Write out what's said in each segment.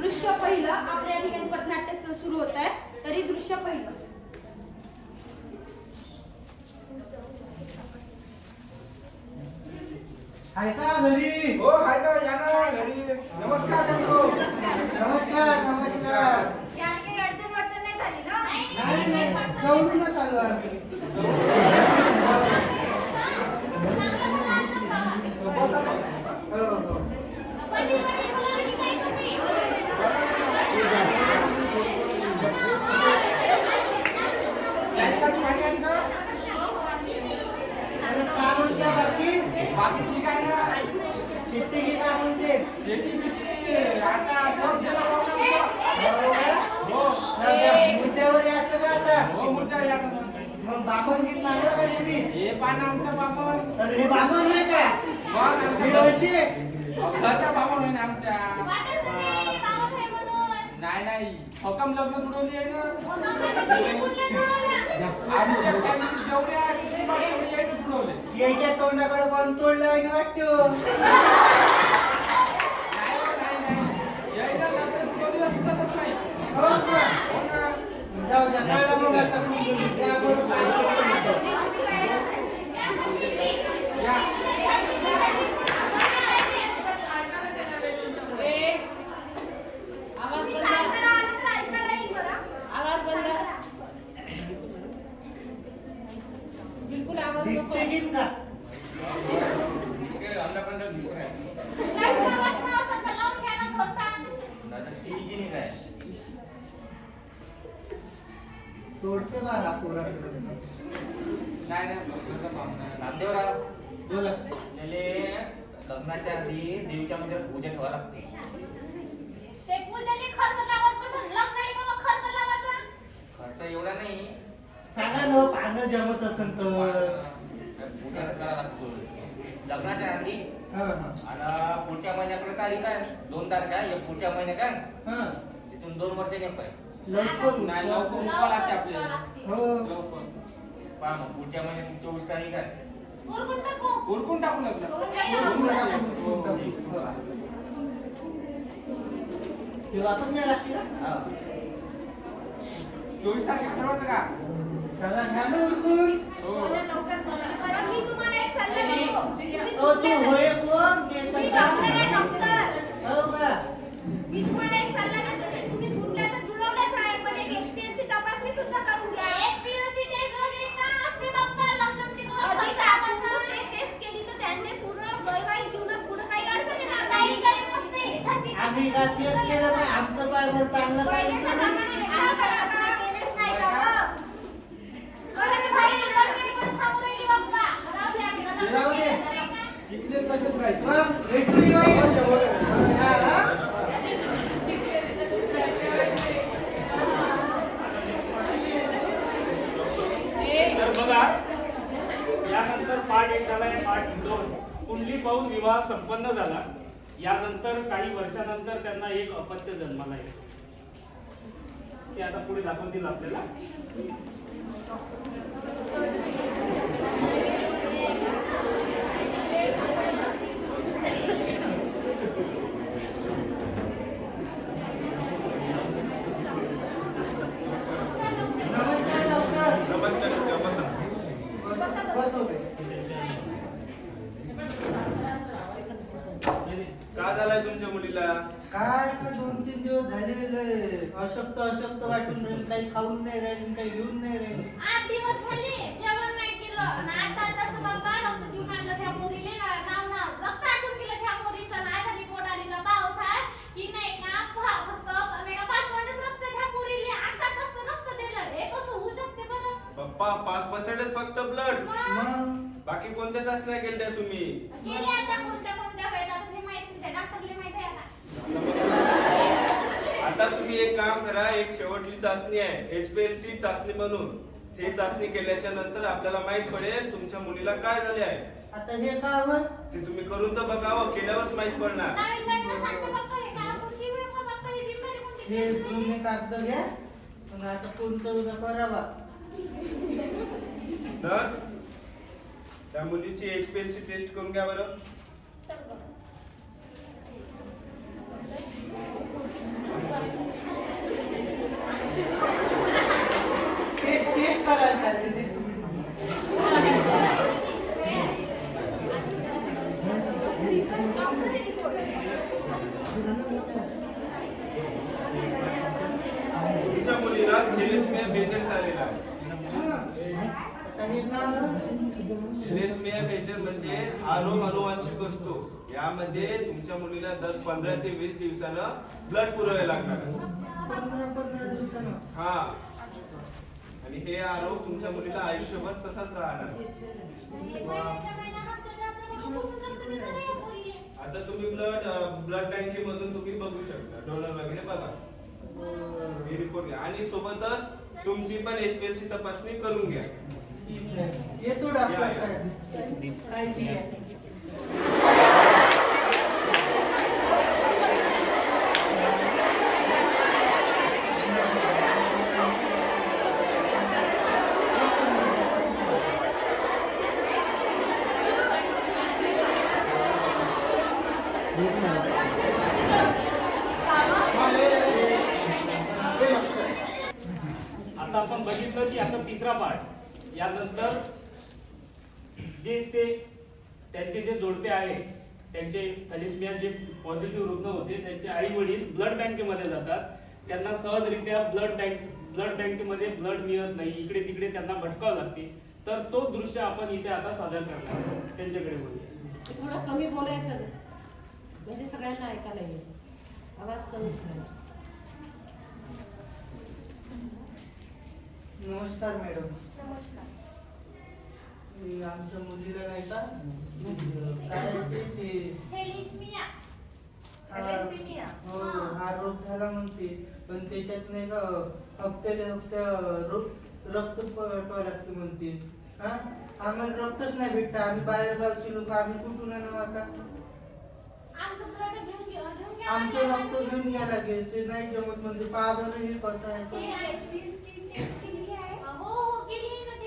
दृश्य पहिलं आपल्या या ठिकाणी पथनाट्य सुरू होत आहे. तरी दृश्य पहिलं. हाय का घरी? हो हाय ना, या ना घरी. नमस्कार नमस्कार नमस्कार. याने काही अडचण नाही झाली ना? नाही जवळूनच आलो आम्ही. बसा. हो हो. बाकी ठीक आहे ना? शेती की काय म्हणते? शेती बिती आता सब गेला पाऊस. हो मुद्द्यावर यायचं का आता? हो मुद्दा या का? मग बामण गीत मागलं का तुम्ही? हे पान आमचं बामण. अरे हे बामण आहे का? मग हे आमच्या अशी? घरचा बामण आहे ना आमच्या. नाही नाही हकम लग्न जुळवली आहे ना. आमच्या फॅमिली जेवढे आहेत कुटुंबात तेवढे आहे ना जुळवले. याच्या तोंडाकडे पाहून तोडलं आहे वाटतं. नाही हो, नाही नाही यायला लग्न जुळवलीला सुटतच नाही. हो का? हो ना. जाऊ द्या कळलं मग आता त्याबरोबर या दिसते की का? तोडते बारा पोरा. नाही नाही नामदेवराव बोला. आपल्याला लग्नाच्या आधी देवीच्या मध्ये पूजा ठेवावी लागते. खर्च एवढा नाही, सांगा ना पानं जमत असेल तर. पूजा करावा लागतो लग्नाच्या आधी. हा हा आणि पुढच्या महिन्याकडे तारीख आहे, 2 तारखा आहे. एक पुढच्या महिन्यात आहे, हा. तिथून 2 वर्षांनी एक आहे. लवकर नाही लवकर उठवावं लागते आपल्याला. हो. लवकर पहा मग पुढच्या महिन्यात 24 तारीख आहे. उरकून टाकू लग्न. ते वापस नाही लागते का? हा. 24 तारखेला ठरवायचं का? चला घ्या ना उरकून. हो. मी तुम्हाला एक सल्ला देतो. हो तू होय कोण? ते तर मी सांग. डॉक्टर आहे, डॉक्टर. हो का? मी तुम्हाला एक सल्ला देतो की तुम्ही कुंडल्या तर जुळवल्याच आहे, पण एक HPLC तपासणी सुद्धा करून घ्या. HPLC टेस्ट वगैरे का असते बाप्पा लग्नात ते टेस्ट केली तर त्यांनी पूर्ण वैवाहिक जीवनात पुढे काही अडचण येणार नाही. काही नसते. आम्ही का तेच केलं नाही. आमचं पाय वर चांगलं पहिल्याच्या सांगितलं. जमान्यात विचार केलेच नाही का गं? बरं मी बाई रडवेली पण सांगू राहिली बाप्पा. राहू दे आम्ही राहू दे. शिकले तसेच राहायचे. मग भेटली बाई. हा, हा. तर बघा, यानंतर पाठ 1 झाला आहे. पाठ 2 कुंडली पाहून विवाह संपन्न झाला. यानंतर काही वर्षानंतर त्यांना एक अपत्य जन्माला येतो. ते आता पुढे दाखवतील आपल्याला. नमस्कार डॉक्टर. नमस्कार बसा. बसो बाई. का झालाय तुमच्या मुलीला? काय का 2-3 दिवस झालेले अशक्त वाटून राहील. काही खाऊन नाही राहील, काही घेऊन नाही राहील. 8 दिवस झाले जेवण नाही केलं आणि आज चालत असतं बाबा रक्त देऊन आणलं त्या पोरीले नाव रक्त आटून गेलं त्या पोरीचं नाही झाली पोटाली ना पाऊस आहे की नाही का फक्त नाही का 5 महिनेच रक्त त्या पोरीले आता कसं रक्त दिलं हे कसं होऊ शकते बरं पप्पा 5% फक्त ब्लड, मग बाकी कोणत्या चाचण्या केल्या तुम्ही? गेले आता कोणत्या कोणत्या वेळेत आता ते माहित नाही डॉक्टरले माहित आहे आता. आता तुम्ही एक काम करा, एक शेवटची चाचणी आहे HPLC चाचणी म्हणून. ते चाचणी केल्याच्या नंतर आपल्याला माहित पडेल तुमच्या मुलीला काय झाले आहे. आता हे का हवं? ते तुम्ही करून तर बघावं, केल्यावरच माहित पडणार. नवीन नवीन सांगते पप्पा हे काय कोणती वेळ का पप्पा ही बिमारी कोणती हे टेस्ट नाही. जुने कागद घ्या पण आता कोणतं उद्या करावा. तर त्या मुलीची HPLC टेस्ट करून घ्या बरं. चल बघ. टेस्ट करायला पाहिजे. तुमच्या मुलीला थॅलेसेमिया बेजल झालेला आहे. आता हे का हवं? थॅलेसेमिया बेजल म्हणजे आरोग अनुवांशिक असतो. यामध्ये तुमच्या मुलीला दर 15 ते 20 दिवसानं ब्लड पुरवावे लागणार. 15 दिवसानं. हा, आणि हे आरोग तुमच्या मुलीला आयुष्यभर तसाच राहणार. आता तुम्ही ब्लड बँकेमधून तुम्ही बघू शकता, डोनर वगैरे बघा, हे रिपोर्ट घ्या आणि सोबतच तुमची पण HPLC तपासणी करून घ्या. ठीक आहे. येतो डॉक्टर साहेब. काळजी घ्या. आता आपण बघितलं की आता तिसरा पार्ट. यानंतर जे ते त्यांचे जे जोडपे आहे, त्यांचे थॅलेसेमिया जे पॉझिटिव्ह रुग्ण होते त्यांचे आई वडील ब्लड बँकेमध्ये जातात. त्यांना सहजरित्या ब्लड बँकेमध्ये ब्लड मिळत नाही, इकडे तिकडे त्यांना भटकावं लागते. तर तो दृश्य आपण इथे आता सादर करणार आहोत. त्यांच्याकडे बोलू. थोडं कमी बोलायचं ना, म्हणजे सगळ्यांना ऐकायला येईल. आवाज कमी ठेवा. नमस्कार मॅडम. नमस्कार. हे आमच्या मुलीला नाही का काय ते थॅलेसेमिया. थॅलेसेमिया. हो, हा रोग झाला म्हणते पण त्याच्यात नाही का हप्त्या रक्त पटवा लागते म्हणते. हा, आम्हाला रक्तच नाही भेटत. आम्ही बाहेर गावचे लोक, आम्ही कुठून आणू आता? आमचं ब्लड घेऊन घ्या आमचं रक्त घेऊन घ्या लागेल. ते नाही जमत म्हणजे पायामध्ये हे करता येतं. हे आहे. HPLC टेस्ट केलेली आहे. हो हो केली आहे ना ते.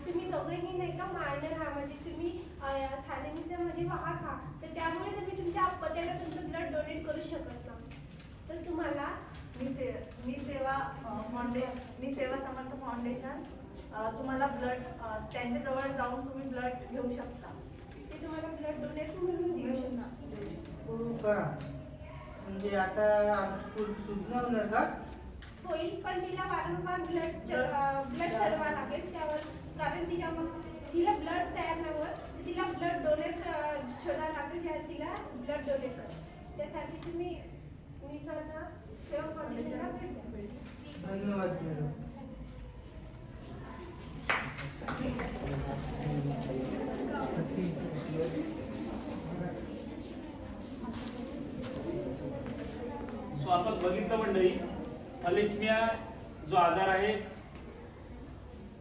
तुम्ही दोघेही नाही का मायनर हा म्हणजे तुम्ही थॅलेसेमिया मध्ये वाहक आहात, तर त्यामुळे तुम्ही तुमच्या अपत्याला तुमचं ब्लड डोनेट करू शकत नाही. तर तुम्हाला मी सेवा समर्थ फाउंडेशन तुम्हाला ब्लड त्यांच्या जवळ जाऊन तुम्ही ब्लड घेऊ शकता. ते तुम्हाला ब्लड डोनेट म्हणून देऊ शकतात. हो का? म्हणजे आता आमची पोरी सुज्ञ होणार का? होईल, पण तिला वारंवार ब्लड चढवा लागेल त्यावर, कारण तिला ब्लड तयार नाही होत, तर तिला ब्लड डोनेट शोधावं लागेल ज्या तिला ब्लड डोनेट कर. त्यासाठी तुम्ही मी स्वतः सेवा फाउंडेशनला भेट द्या. धन्यवाद मॅडम. सो आपण बघितलं मंडळी, थॅलेसेमिया जो आजार आहे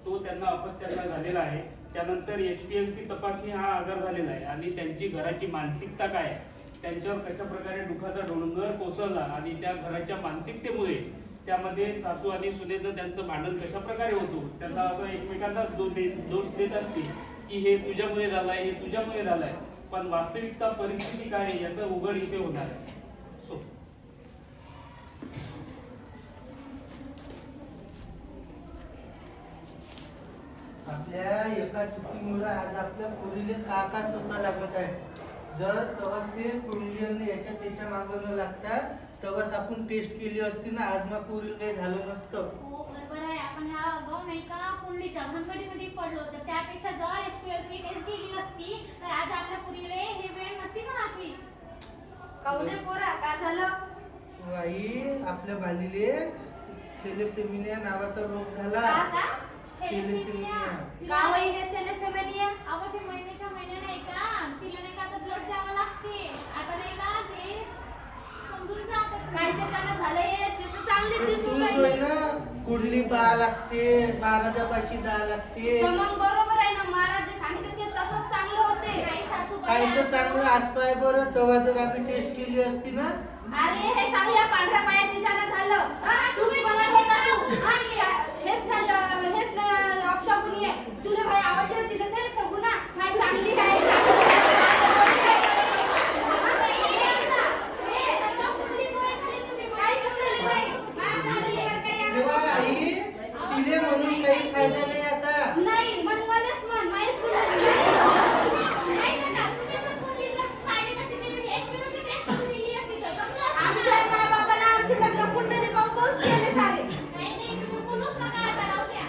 तो त्यांना अपत्यांना झालेला आहे. त्यानंतर HPLC तपासणी हा आजार झालेला आहे आणि त्यांची घराची मानसिकता काय आहे, त्यांच्यावर कशा प्रकारे दुःखाचा डोंगर कोसळला आणि त्या घराच्या मानसिकतेमुळे त्यामध्ये सासू आणि सुनेचं त्यांचं भांडण कशा प्रकारे होतो. त्यांना असं एकमेकांना दोष देतात की हे तुझ्यामुळे झालाय, हे तुझ्यामुळे झालाय. पण वास्तविकता परिस्थिती काय आहे याचं उघड इथे होणार आहे. सो आपल्या एका चुकीमुळे आज आपल्या पोरीले का सोचा लागत आहे. जर तेव्हाच ते कुंडली याच्या त्याच्या मागं न लागता तेव्हाच आपण टेस्ट केली असती ना, आज मग पोरीला काही झालं नसतं. हो बरोबर आहे. आपण ह्या अगाऊ नाही का कुंडलीच्या भानगडीमध्ये पडलो, तर त्यापेक्षा जर HPLC टेस्ट केली असती तर आज आपल्या पुरीले हे वेळ नसती ना आजची. काऊन रे पोरा, काय झालं? आई, आपल्या बालीले थॅलेसेमिया नावाचा रोग झाला. का? थॅलेसेमिया. का वही हे थॅलेसेमिया? अगं ते महिन्याच्या महिने नाही का तिला नाही का आता ब्लड द्यावं लागते आता नाही का ते समजून जा आता. कायच्या कानात झालंय ते तर चांगली तू दिसून सोय राहिली. ना कुंडली पाहा लागते महाराजापाशी जावं लागते तर मग बरोबर आहे ना महाराज जे सांगते ते तसंच चांगलं होते. नाही सासूबाई कायचं चांगलं आज पाय बरं तेव्हा जर आम्ही टेस्ट केली असती ना अरे हे चांगल्या पांढऱ्या पायाची झालं तूच म्हणत होता तू हेच झालं हेच अपशकुनी आहे. तुला भाई आवडली होती ना ते सगुना भाई चांगली आहे काही कुंडली नाही माझ्या कुंडलीवर काही तेव्हा आई तिले म्हणून काही फायदा नाही आता नाही मग मलाच म्हण माझीच कुंडली नाही का तुम्ही पण मुलीचं पाहिली ना तिने HPLC टेस्ट करून दिली असती तर समजलं असतं ना. आमच्या माय-बापाला आमची लग्न कुंडली पाहून केले सारे. नाही तुम्ही बोलूच नका आता राहू द्या.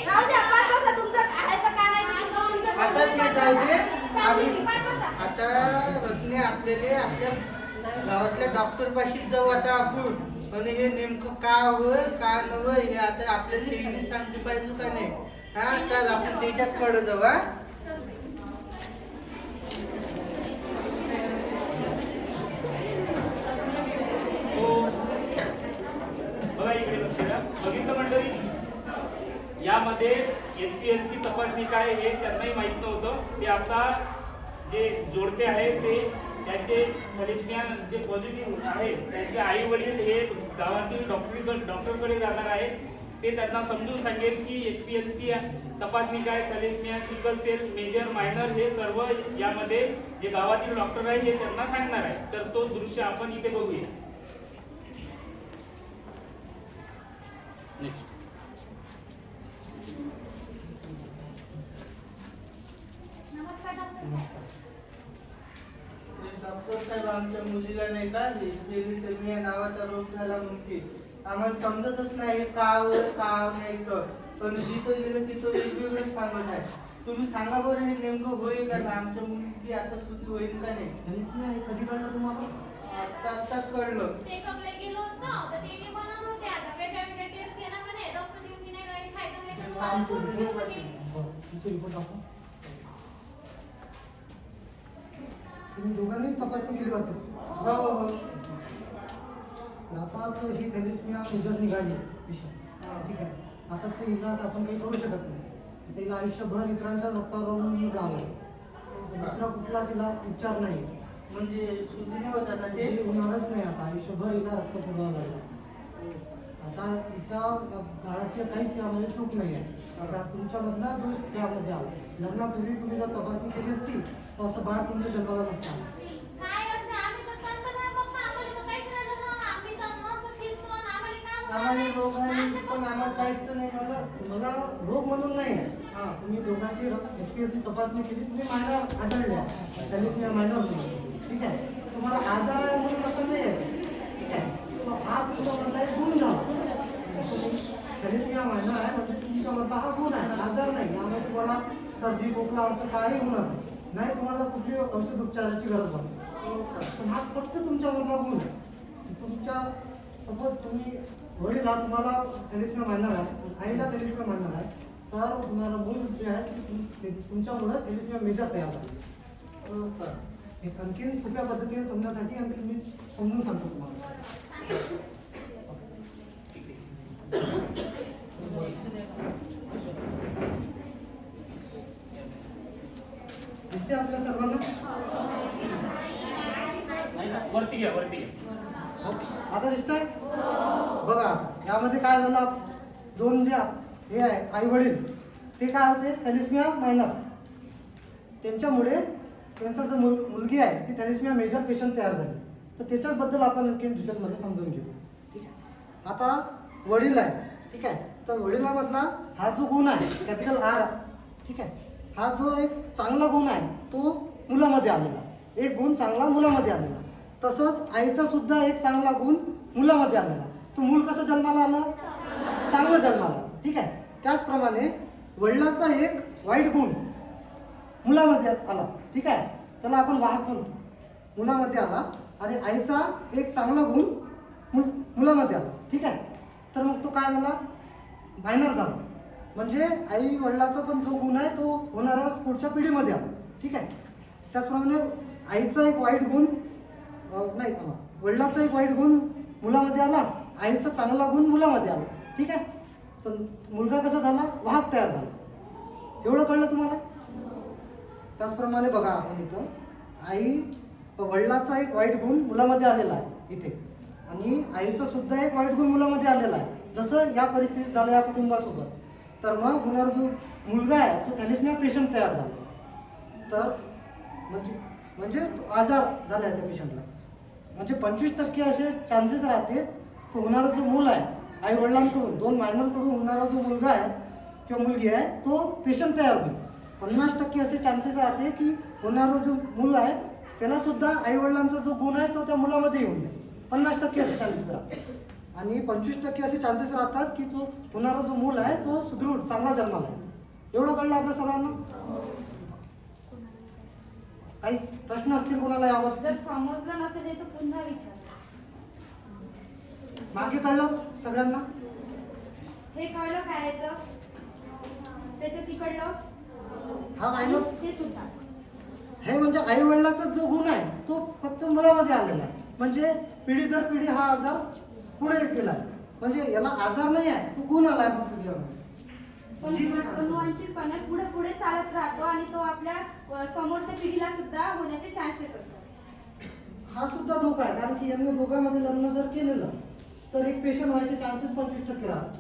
राहू द्या पाच वाजता तुमचं आहे तर काय नाही तुमचं आता ते जाऊ दे चालली आम्ही मी पाच वाजता. आता रत्ने आपल्याला आपल्या गावातल्या डॉक्टर पाशीच जाऊ आता आपण आणि हे नेमकं का होय का नवय हे आता आपल्याला तेच सांगते पाहिजे का नाही हा चल आपण त्याच्याच कडे जाऊ हा हो. बघा इकडे लक्ष द्या बघितलं मंडळी यामध्ये HPLC तपासणी काय हे त्यांनाही माहित नव्हतं ते आता जे जोडपे आहे ते त्यांचे थॅलेसेमिया जे पॉझिटिव्ह आहे त्यांचे आई वडील हे गावातील डॉक्टरकडे जाणार आहे ते त्यांना समजून सांगेल की HPLC तपासणी काय thalassaemia sickle cell major minor हे सर्व यामध्ये जे गावातील डॉक्टर आहे हे त्यांना सांगणार आहे तर तो दृश्य आपण इथे बघूया. नेक्स्ट नमस्कार डॉक्टर साहेब. डॉक्टर साहेब आमच्या मुलीला नाही का थॅलेसेमिया नावाचा रोग झाला म्हणते आम्हाला समजतच नाही हे का होय का नाही तर पण जिथं गेलं तिथं वेगवेगळं सांगत आहे तुम्ही सांगा बरं हे नेमकं होईल का ना आमच्या मुलीची आता सुधी होईल का नाही कधी कळलं तुम्हाला आत्ताच कळलं चेकअपला गेलो होतो तर ते म्हणत होते आता वेगळ्या टेस्ट केला म्हणे डॉक्टर देऊन की नाही काही फायदा नाही तर मग करून घेऊ म्हणे. रिपोर्ट दाखवा. तुम्ही दोघांनीच तपासणी केली वाटते. हो हो तर आता तर ही थॅलेसेमिया मेजर निघाली विषय ठीक आहे आता ते हिला आपण काही करू शकत नाही तिला आयुष्यभर इतरांच्या रक्तावरून राहिलं दुसरा कुठला तिला उपचार नाही म्हणजे सुधी नाही होत आता ते ते होणारच नाही आता आयुष्यभर हिला रक्त पुरवावं लागलं आता तिच्या काळाची काहीच यामध्ये चूक नाही आहे आता तुमच्यामधला दोष त्यामध्ये आला लग्नापूर्वी तुम्ही जर तपासणी केली असती तर असं बाळ तुमच्या जन्माला नसतं काय असतं आम्ही तर टणटण आहे बाप्पा आम्हाला तर काहीच नाही झालं आम्ही तर मस्त फिरतो आणि आम्हाला काय होणार आम्हाला नाही. रोग आहे पण आम्हाला काहीच तर नाही झालं तुम्हाला रोग म्हणून नाही आहे हा. तुम्ही दोघांची HPLC तपासणी केली तुम्ही मायनर आढळल्या थॅलेसेमिया मायनर तुम्ही ठीक आहे तुम्हाला आजार आहे म्हणून असं नाही आहे ठीक आहे मग हा तुमच्यामधला एक गुण झाला थॅलेसेमिया मायनर आहे म्हणजे तुमच्यामधला हा गुण आहे आजार नाही यामुळे तुम्हाला सर्दी खोकला असं काही होणार नाही तुम्हाला कुठली औषध उपचाराची गरज पडते पण हा फक्त तुमच्यामधला गुण आहे तुमच्या सपोज तुम्ही वडील हा तुम्हाला थॅलेसेमिया मायनर आहे आईला थॅलेसेमिया मायनर आहे तर तुम्हाला मूल जे आहे तुमच्यामुळे थॅलेसेमिया मेजर तयार झाली हो का? हे आणखीन सोप्या पद्धतीने समजण्यासाठी आणखी मी समजून सांगतो तुम्हाला दिसते आपल्या सर्वांना वरती घ्या वरती घ्या. आता दिसतंय बघा यामध्ये काय झालं दोन जे हे आहे आई वडील ते काय होते थॅलेसेमिया मायनर त्यांच्यामुळे त्यांचा जो मुलगी आहे ती थॅलेसेमिया मेजर पेशंट तयार झाली तर त्याच्याबद्दल आपण आणखी डिटेलमध्ये समजून घेऊ ठीक आहे आता वडील आहे ठीक आहे तर वडिलांमधला हा जो गुण आहे कॅपिटल R ठीक आहे हा जो एक चांगला गुण आहे तो मुलामध्ये आलेला एक गुण चांगला मुलामध्ये आलेला तसंच आईचा सुद्धा एक चांगला गुण मुलामध्ये आलेला तो मूल कसं जन्माला आलं चांगलं जन्माला ठीक आहे त्याचप्रमाणे वडिलांचा एक वाईट गुण मुलामध्ये आला ठीक आहे त्याला आपण वाहक म्हणतो मुलामध्ये आला आणि आईचा एक चांगला गुण मुलामध्ये आला ठीक आहे तर मग तो काय झाला मायनर झाला म्हणजे आई वडिलाचा पण जो गुण आहे तो होणारा पुढच्या पिढीमध्ये आला. ठीक आहे. त्याचप्रमाणे आईचा एक वाईट गुण नाही वडिलाचा एक वाईट गुण मुलामध्ये आला, आईचा चांगला गुण मुलामध्ये आला. ठीक आहे. तर मुलगा कसा झाला, वाहक तयार झाला. एवढं कळलं तुम्हाला? त्याचप्रमाणे बघा आपण इथं आई वडिलाचा एक वाईट गुण मुलामध्ये आलेला आहे इथे, आणि आईचा सुद्धा एक वाईट गुण मुलामध्ये आलेला आहे. जसं या परिस्थितीत झालं या कुटुंबासोबत, तर मग होणारा जो मुलगा आहे तो थॅलेसिमिया पेशंट तयार झाला. तर म्हणजे तो आजार झाला आहे त्या पेशंटला. म्हणजे 25% असे चान्सेस राहते तो होणारा जो मूल आहे आई वडिलांकडून 2 मायनरकडून होणारा जो मुलगा आहे किंवा मुलगी आहे तो पेशंट तयार होईल. 50% असे चान्सेस राहते की होणारा जो मूल आहे त्याला सुद्धा आई वडिलांचा जो गुण आहे तो त्या मुलामध्ये येऊन जाईल. 50% असे चान्सेस राहतात. आणि 25% असे चान्सेस राहतात की तो होणारा जो मूल आहे तो सुदृढ चांगला जन्माला आहे. एवढं कळलं आपल्या सर्वांना? काही प्रश्न असतील कोणाला यावर? जर समजलं नसेल तर पुन्हा विचार. मागे कळलं सगळ्यांना? हे कळलं काय येतं त्याचं तिकडलं हा मायनर हे सुद्धा. हे म्हणजे आई वडिलाचा जो गुण आहे तो फक्त मुलामध्ये आलेला आहे. म्हणजे पिढी दर पिढी हा आजार पुढे गेला आहे. म्हणजे याला आजार नाही आहे, तो गुण आलाय फक्त जीवनामध्ये. पण अनुवांशिकपणे पुढे पुढे चालत राहतो आणि तो आपल्या समोरच्या पिढीला सुद्धा होण्याचे चान्सेस असतात. हा सुद्धा धोका आहे, कारण की यांनी दोघांमध्ये लग्न जर केलेलं तर एक पेशंट व्हायचे चान्सेस 25% राहतात.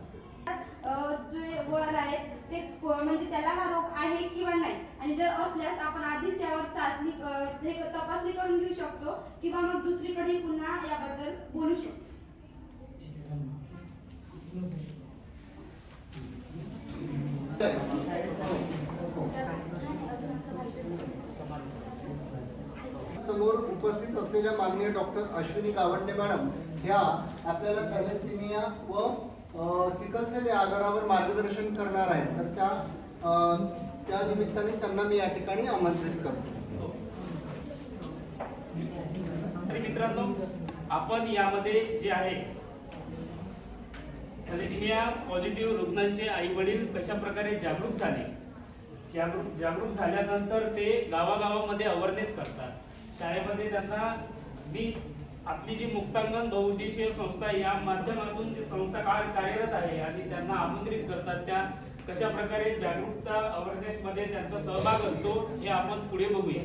जे वर आहेत ते म्हणजे त्याला हा रोग आहे किंवा नाही, आणि जर असल्यास आपण आधीच यावर चाचणी तपासणी करून घेऊ शकतो किंवा मग दुसरीकडे पुन्हा याबद्दल बोलू शकतो. समोर उपस्थित असलेल्या माननीय डॉक्टर अश्विनी गावंडे मॅडम ह्या आपल्याला थॅलेसिमिया व सिकल सेल या आजारावर मार्गदर्शन करणार आहेत. तर त्या निमित्ताने त्यांना मी या ठिकाणी आमंत्रित करतो. तरी मित्रांनो, आपण यामध्ये जे आहे थॅलेसिमिया पॉझिटिव्ह रुग्णांचे आई वडील कशा प्रकारे जागरूक झाले, जागरूक झाल्यानंतर ते गावागावामध्ये अवेअरनेस करतात. शाळेमध्ये त्यांना आपली जी मुक्तांगण बहुउद्देशीय संस्था या माध्यमातून जी संस्था कार्यरत आहे आणि त्यांना आमंत्रित करतात. त्या कशा प्रकारे जागरूकता अवेअरनेस मध्ये त्यांचा सहभाग असतो हे आपण पुढे बघूया.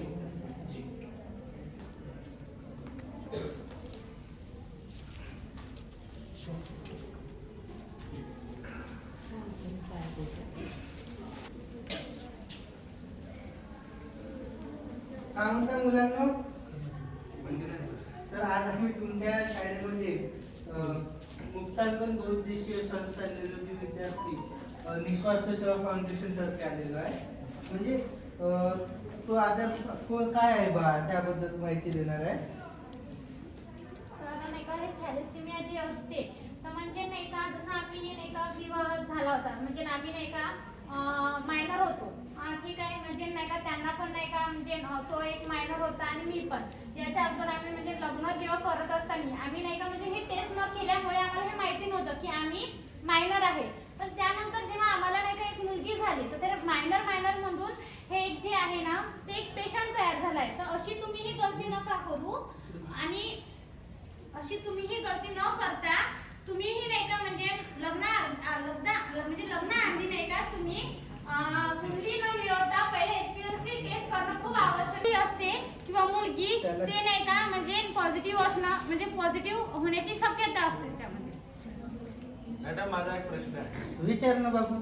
काय म्हणता मुलांना? तर आज आम्ही तुमच्या शाळेमध्ये मुक्तांगण बहुउद्देशीय संस्था निरोगी विद्यार्थी निस्वार्थ सेवा फाउंडेशन तर्फे आलेलो आहे. म्हणजे तो आजार काय आहे बा त्याबद्दल माहिती देणार आहे. तर नाही का हे थॅलेसिमिया जी असते तर म्हणजे नाही का जसं आम्ही नाही का विवाह झाला होता म्हणजे आम्ही नाही का मायनर होतो. ठीक आहे. म्हणजे नाही का त्यांना पण नाही का म्हणजे तो एक मायनर होता आणि मी पण. याच्या अगोदर आम्ही म्हणजे लग्न जेव्हा करत असताना आम्ही नाही का म्हणजे हे टेस्ट न केल्यामुळे आम्हाला हे माहिती नव्हतं की आम्ही मायनर आहे. पण त्यानंतर जेव्हा आम्हाला नाही का एक मुलगी झाली तर त्या मायनर मधून हे एक जे आहे ना ते एक पेशंट तयार झालाय. तर अशी तुम्ही ही गलती नका करू आणि अशी तुम्ही ही गलती न करता तुम्ही ही नाही का म्हणजे लग्न आधी नाही का तुम्ही मुलगी न मिळवता पहिले HPLC टेस्ट करणं खूप आवश्यक असते किंवा मुलगी ते नाही का म्हणजे पॉझिटिव्ह असणं म्हणजे पॉझिटिव्ह होण्याची शक्यता असते त्यामध्ये. मॅडम माझा एक प्रश्न आहे. विचार ना बाबू.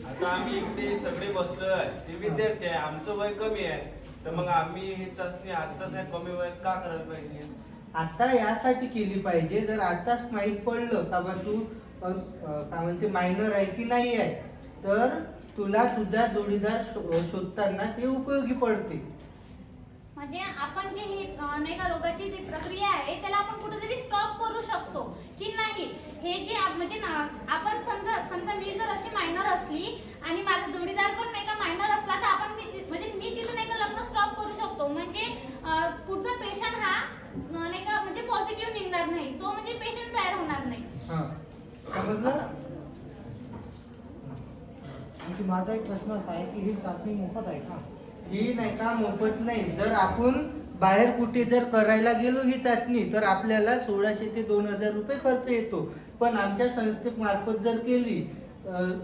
आता आम्ही इथे सगळे बसलो आहे ते विद्यार्थी आहे, आमचं वय कमी आहे, तर मग आम्ही हे चाचणी आताच आहे कमी वयात का करायला पाहिजे? आता यासाठी केली पाहिजे जर आताच माहीत पडलं का बा तू काय म्हणते मायनर आहे की नाही आहे तर तुला तुझा जोडीदार शोधताना ते उपयोगी पडते. म्हणजे आपण जे ही नाही का रोगाची जी प्रक्रिया आहे त्याला आपण कुठेतरी स्टॉप करू शकतो की नाही. हे जे म्हणजे आपण समजा मी जर अशी मायनर असली आणि माझा जोडीदार पण नाही का मायनर असला तर आपण मी तिथं नाही का लग्न स्टॉप करू शकतो. म्हणजे पुढचा पेशंट हा नाही का म्हणजे पॉझिटिव्ह निघणार नाही, तो म्हणजे पेशंट तयार होणार नाही. समजलं? की माझा एक प्रश्न असा आहे की ही चाचणी मोफत आहे का? ही नाही का मोफत नाही. जर आपण बाहेर कुठे जर करायला गेलो ही चाचणी तर आपल्याला 1600 ते 2000 रुपये खर्च येतो. पण आमच्या संस्थेमार्फत जर केली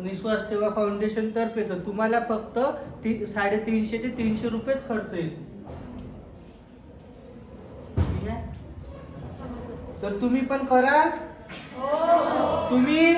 निस्वार्थ सेवा फाउंडेशन तर्फे तर तुम्हाला फक्त 350 ते 300 रुपयेच खर्च येतो. ठीक आहे? तर तुम्ही पण कराल? तुम्ही